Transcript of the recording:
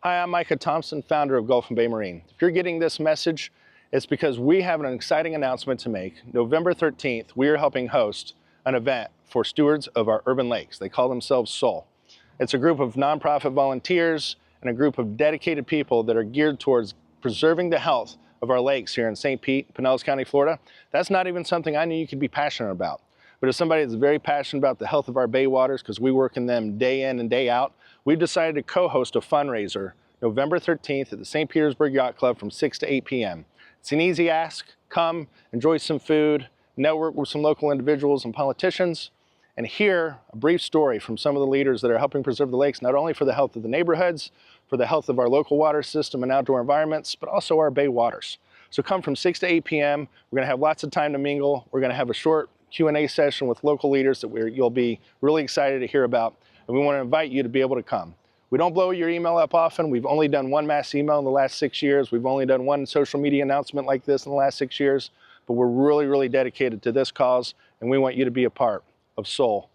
Hi, I'm Micah Thompson, founder of Gulf&Bay Marine. If you're getting this message, it's because we have an exciting announcement to make. November 13th, we are helping host an event for stewards of our urban lakes. They call themselves SoUL. It's a group of nonprofit volunteers and a group of dedicated people that are geared towards preserving the health of our lakes here in St. Pete, Pinellas County, Florida. That's not even something I knew you could be passionate about. But as somebody that's very passionate about the health of our bay waters, because we work in them day in and day out, we've decided to co-host a fundraiser November 13th at the St. Petersburg Yacht Club from 6 to 8 p.m. It's an easy ask. Come, enjoy some food, network with some local individuals and politicians, and hear a brief story from some of the leaders that are helping preserve the lakes, not only for the health of the neighborhoods, for the health of our local water system and outdoor environments, but also our bay waters. So come from 6 to 8 p.m. We're going to have lots of time to mingle. We're going to have a short Q&A session with local leaders that you'll be really excited to hear about, and we want to invite you to be able to come. We don't blow your email up often. We've only done one mass email in the last 6 years. We've only done one social media announcement like this in the last 6 years, but we're really, really dedicated to this cause, and we want you to be a part of SoUL